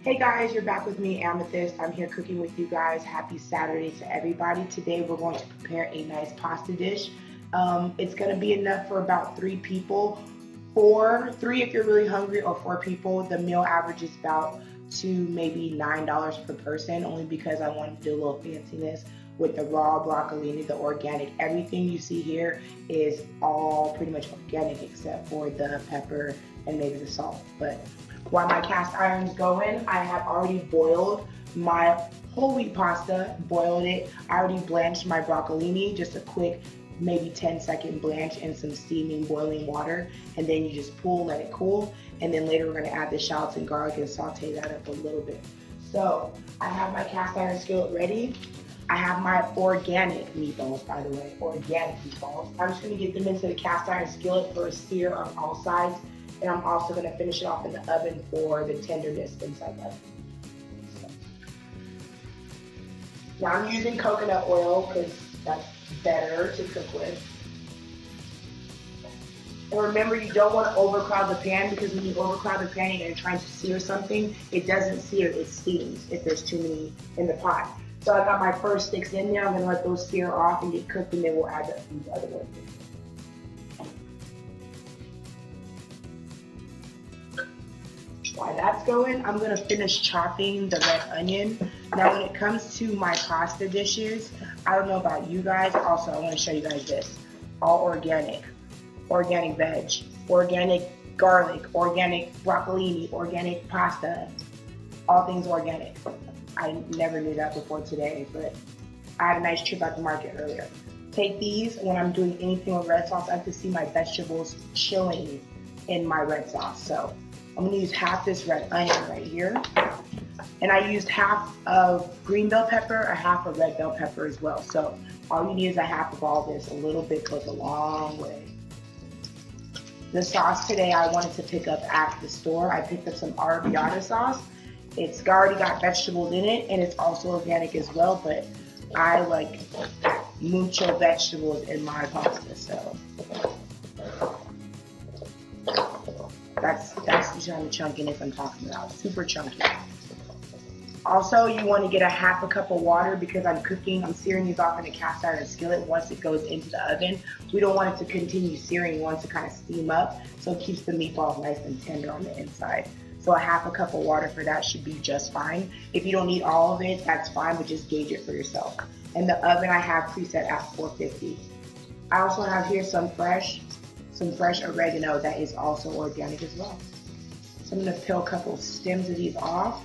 Hey guys, you're back with me, Amethyst. I'm here cooking with you guys. Happy Saturday to everybody. Today we're going to prepare a nice pasta dish. It's going to be enough for about 3 people. Three if you're really hungry, or 4 people. The meal average is about maybe $9 per person, only because I wanted to do a little fanciness with the raw broccolini, the organic. Everything you see here is all pretty much organic except for the pepper and maybe the salt. But while my cast iron's going, I have already boiled my whole wheat pasta, boiled it. I already blanched my broccolini, just a quick maybe 10-second blanch in some steaming boiling water, and then you just pull, let it cool, and then later we're going to add the shallots and garlic and saute that up a little bit. So I have my cast iron skillet ready. I have my organic meatballs, by the way, organic meatballs. I'm just going to get them into the cast iron skillet for a sear on all sides, and I'm also going to finish it off in the oven for the tenderness inside the oven. So. Now I'm using coconut oil because that's better to cook with. And remember, you don't want to overcrowd the pan, because when you overcrowd the pan and you're trying to sear something, it doesn't sear, it steams if there's too many in the pot. So I got my first sticks in there. I'm going to let those sear off and get cooked, and then we'll add these other ones. While that's going, I'm going to finish chopping the red onion. Now when it comes to my pasta dishes, I don't know about you guys. Also, I want to show you guys this. All organic. Organic veg. Organic garlic. Organic broccolini. Organic pasta. All things organic. I never knew that before today, but I had a nice trip at the market earlier. Take these. When I'm doing anything with red sauce, I have to see my vegetables chilling in my red sauce. So I'm going to use half this red onion right here. And I used half of green bell pepper, a half of red bell pepper as well. So all you need is a half of all this. A little bit goes a long way. The sauce today I wanted to pick up at the store. I picked up some arrabbiata sauce. It's already got vegetables in it, and it's also organic as well, but I like mucho vegetables in my pasta, so that's the kind of chunkiness I'm talking about. Super chunky. Also, you want to get a half a cup of water, because I'm searing these off in a cast iron skillet once it goes into the oven. We don't want it to continue searing, we want it to kind of steam up, so it keeps the meatballs nice and tender on the inside. So a half a cup of water for that should be just fine. If you don't need all of it, that's fine, but just gauge it for yourself. And the oven I have preset at 450. I also have here some fresh oregano that is also organic as well. So I'm gonna peel a couple stems of these off.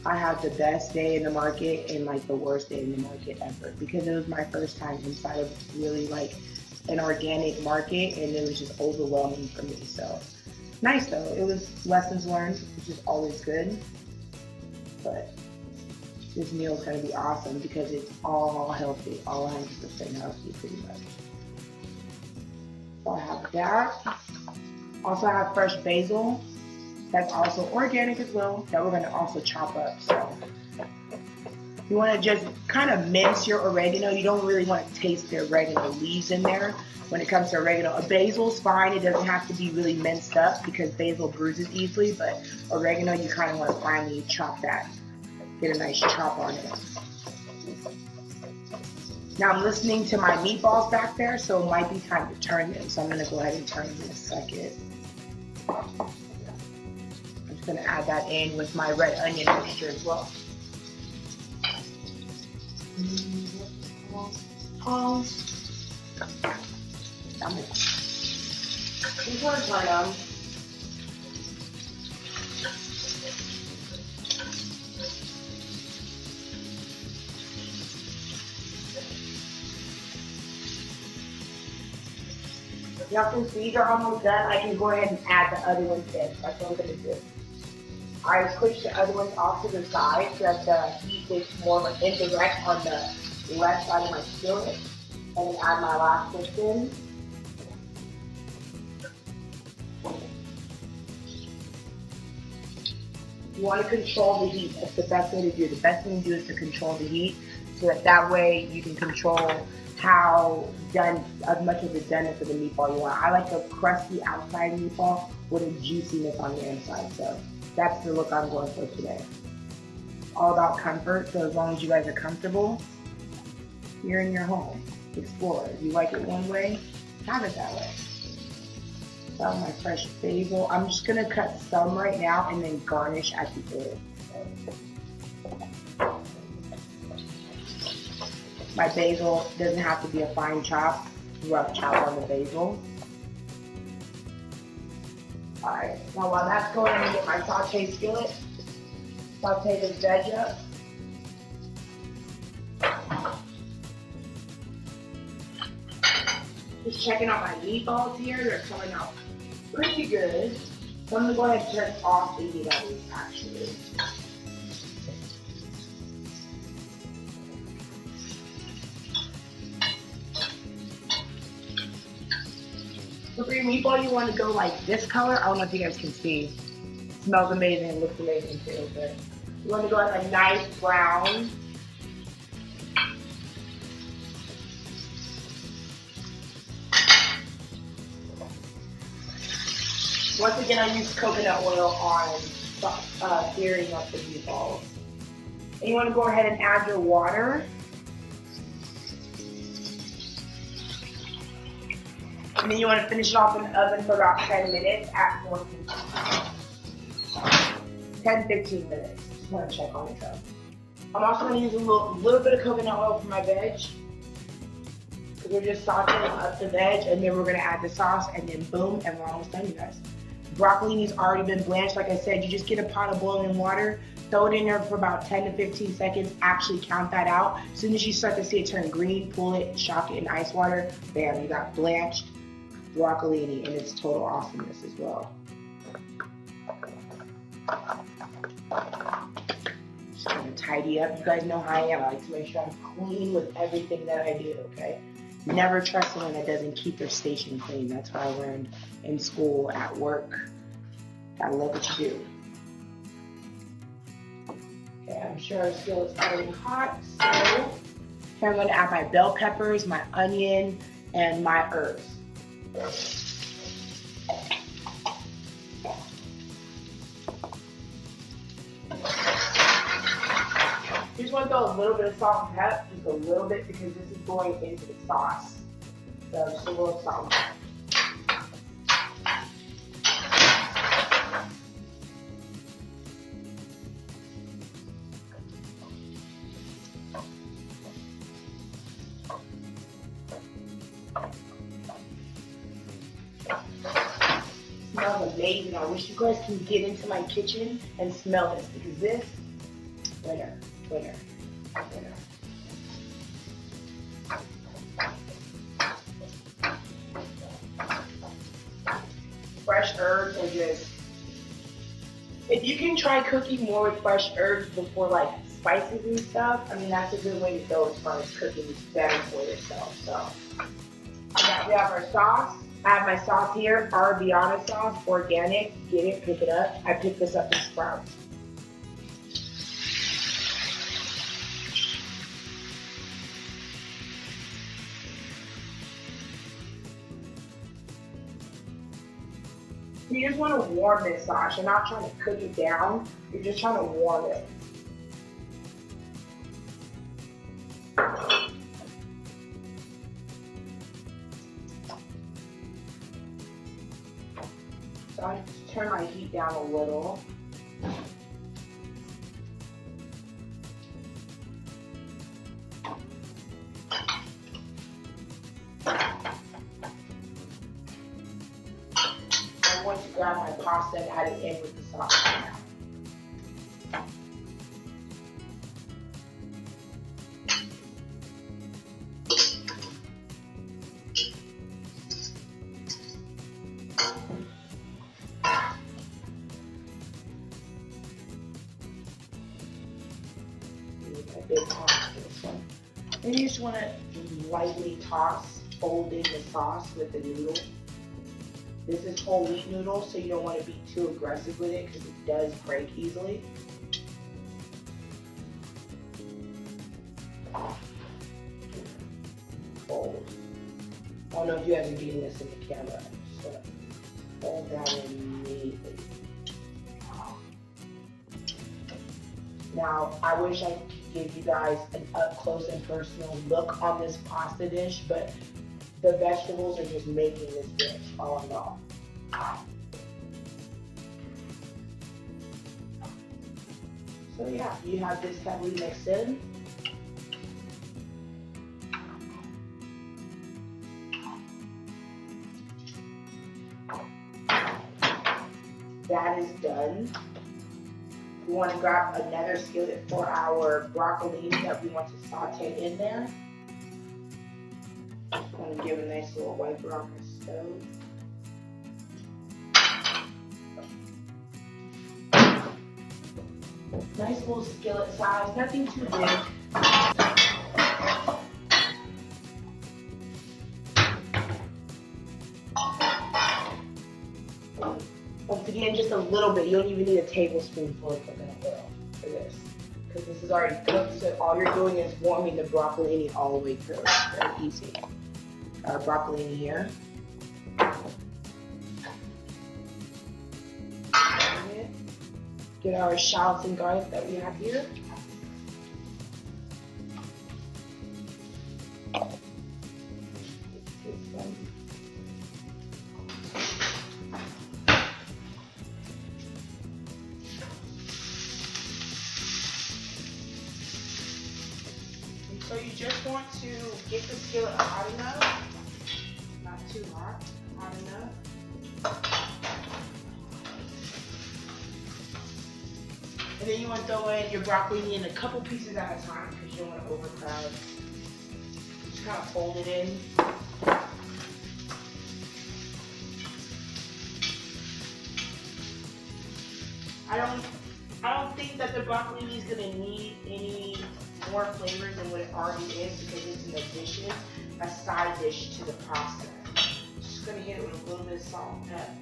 I had the best day in the market and like the worst day in the market ever, because it was my first time inside of really like an organic market, and it was just overwhelming for me. So nice though. It was lessons learned, which is always good. But this meal is going to be awesome because it's all healthy, all 100% healthy pretty much. So I have that. Also I have fresh basil. That's also organic as well, that we're going to also chop up. So you want to just kind of mince your oregano. You don't really want to taste the oregano leaves in there when it comes to oregano. A basil's fine. It doesn't have to be really minced up because basil bruises easily, but oregano, you kind of want to finely chop that. Get a nice chop on it. Now I'm listening to my meatballs back there, so it might be time to turn them. So I'm going to go ahead and turn them in a second. I'm just going to add that in with my red onion mixture as well. Before I turn them, now since these are almost done, I can go ahead and add the other ones in. That's what I'm going to do. I push the other ones off to the side so that the heat is more like indirect on the left side of my skillet, and then add my last one in. You want to control the heat. That's the best way to do it. The best thing to do is to control the heat, so that way you can control how done, as much of the doneness of the meatball you want. I like a crusty outside meatball with a juiciness on the inside. So that's the look I'm going for today. All about comfort. So as long as you guys are comfortable, you're in your home. Explore. If you like it one way, have it that way. Got my fresh basil. I'm just gonna cut some right now and then garnish at the end. My basil doesn't have to be a fine chop, rough chop on the basil. Alright, now while that's going, I'm gonna get my saute skillet. Saute this veg up. Just checking out my meatballs here. They're coming out pretty good. So I'm gonna go ahead and turn off the heat on these actually. So for your meatball, you want to go like this color. I don't know if you guys can see. It smells amazing, it looks amazing too, but you want to go like a nice brown. Once again, I use coconut oil on searing up the meatballs. And you want to go ahead and add your water. And then you want to finish it off in the oven for about 10 minutes at 10-15 minutes. Just want to check on it though. I'm also going to use a little bit of coconut oil for my veg. Because we're just sauteing up the veg and then we're going to add the sauce and then boom, and we're almost done, you guys. Broccolini's already been blanched. Like I said, you just get a pot of boiling water, throw it in there for about 10 to 15 seconds, actually count that out. As soon as you start to see it turn green, pull it, shock it in ice water, bam, you got blanched broccolini and its total awesomeness as well. Just gonna tidy up. You guys know how I am. I like to make sure I'm clean with everything that I do, okay? Never trust someone that doesn't keep their station clean. That's what I learned in school, at work. Gotta love what you do. Okay, I'm sure our skillet is already hot, so here I'm gonna add my bell peppers, my onion, and my herbs. You just want to throw a little bit of salt and pepper, just a little bit, because this is going into the sauce. So just a little salt and pepper. Smells amazing. I wish you guys can get into my kitchen and smell this, because this, winner. Fresh herbs are just, if you can try cooking more with fresh herbs before like spices and stuff, I mean, that's a good way to go as far as cooking better for yourself. So we have our sauce. I have my sauce here, Arrabbiata sauce, organic. Get it, pick it up. I picked this up at Sprouts. You just want to warm this sauce. You're not trying to cook it down. You're just trying to warm it. So I just turn my heat down a little. I'm going to grab my pasta and add it in with the sauce now. A big toss for this one. And you just want to lightly toss, folding the sauce with the noodle. This is whole wheat noodle, so you don't want to be too aggressive with it because it does break easily. Fold. don't know if you guys are getting this in the camera. I'm just gonna fold that in immediately. Now, I wish I could give you guys an up close and personal look on this pasta dish, but the vegetables are just making this dish all in all. So yeah, you have this heavily mixed in. That is done. We want to grab another skillet for our broccolini that we want to saute in there. I want to give a nice little wiper on the stove. Nice little skillet size, nothing too big. Once again, just a little bit. You don't even need a tablespoonful of coconut oil for this, because this is already cooked, so all you're doing is warming the broccolini all the way through. Very easy. Our broccolini here. Get our shallots and garlic that we have here. So you just want to get the skillet hot enough, not too hot, hot enough. And then you want to throw in your broccoli in a couple pieces at a time because you don't want to overcrowd. Just kind of fold it in. I don't think that the broccoli is going to need any more flavors than what it already is because it's an addition, a side dish to the pasta. Just going to hit it with a little bit of salt and pepper.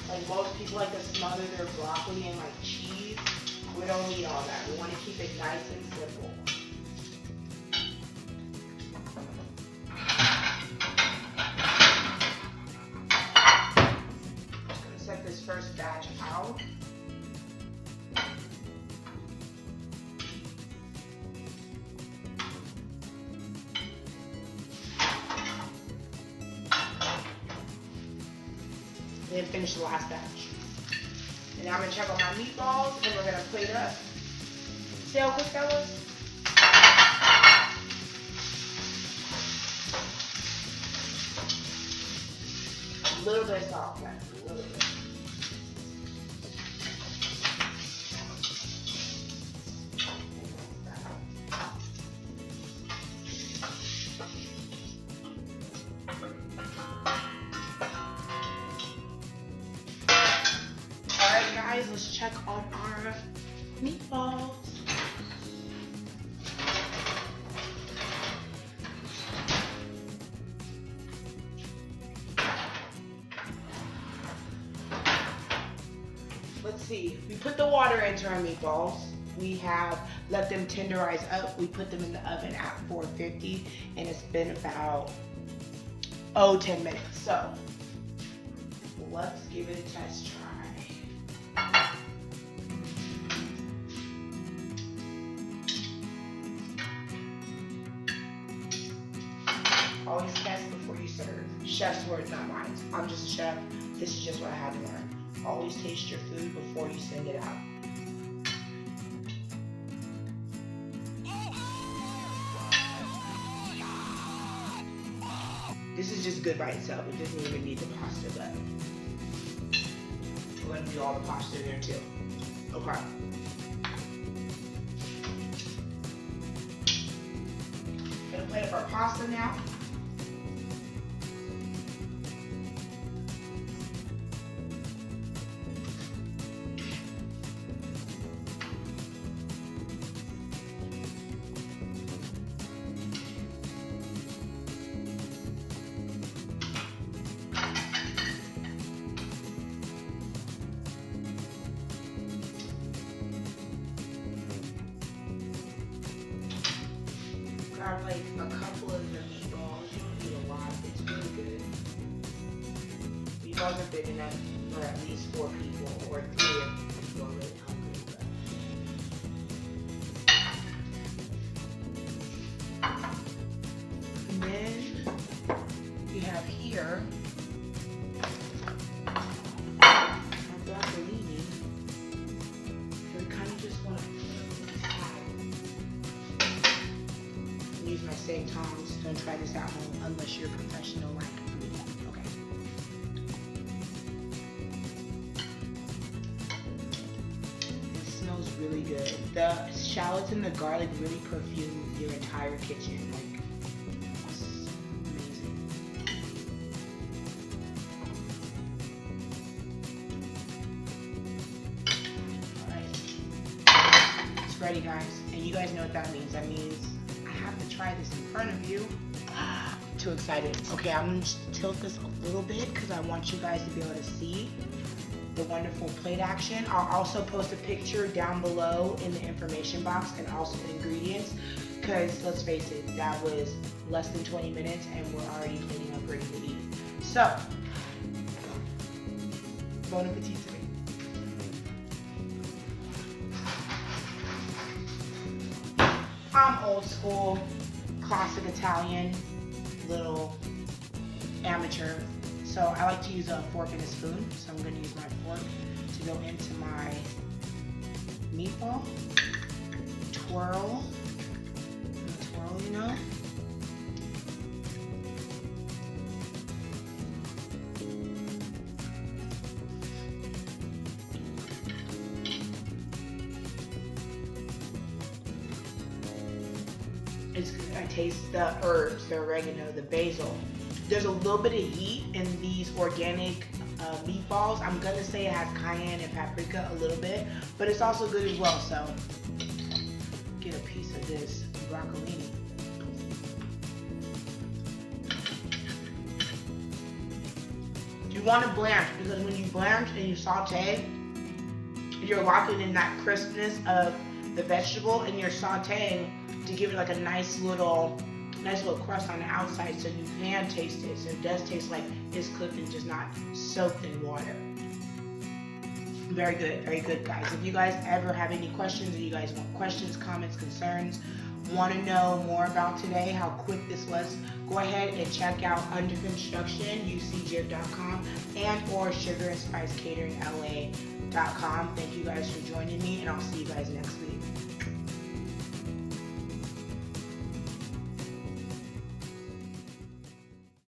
Like most people like to smother their broccoli in like cheese. We don't need all that. We want to keep it nice and simple. Just going to set this first batch out. And then finish the last batch. And now I'm gonna check on my meatballs and we're gonna plate it up. See how quick that was? A little bit of salt, man. A little bit. Guys, let's check on our meatballs. Let's see, we put the water into our meatballs. We have let them tenderize up. We put them in the oven at 450 and it's been about 10 minutes. So let's give it a test try. Always test before you serve. Chef's word, not mine. I'm just a chef. This is just what I had to learn. Always taste your food before you send it out. This is just good by itself. It doesn't even need the pasta, but we're going to do all the pasta in there too. Okay. Gonna plate up our pasta now. Grab like a couple of meatballs are big enough for at least 4 people or 3 if you are really hungry. And then we have here our broccolini. So we kind of just want to put it aside. Use my same tongs. Don't try this at home unless you're a professional like me. Okay. It smells really good. The shallots and the garlic really perfume your entire kitchen. Like, it's amazing. Alright. It's ready, guys. And you guys know what that means. That means I have to try this in front of you. Too excited. Okay, I'm gonna just tilt this a little bit because I want you guys to be able to see the wonderful plate action. I'll also post a picture down below in the information box and also the ingredients, because let's face it, that was less than 20 minutes and we're already cleaning up ready to eat. So, bon appetit to me. I'm old school, classic Italian, little amateur. So I like to use a fork and a spoon. So I'm going to use my fork to go into my meatball. Twirl. Twirl, you know. It's good. I taste the herbs, the oregano, the basil. There's a little bit of heat in these organic meatballs. I'm gonna say it has cayenne and paprika a little bit, but it's also good as well. So get a piece of this broccolini. You want to blanch, because when you blanch and you saute, you're locking in that crispness of the vegetable, and you're sauteing to give it like a nice little crust on the outside, so you can taste it. So it does taste like it's cooked and just not soaked in water. Very good, guys. If you guys ever have any questions, or you guys want questions, comments, concerns, want to know more about today, how quick this was, go ahead and check out Under Construction, UCGym.com, and or SugarandSpiceCateringLA.com. Thank you guys for joining me, and I'll see you guys next week.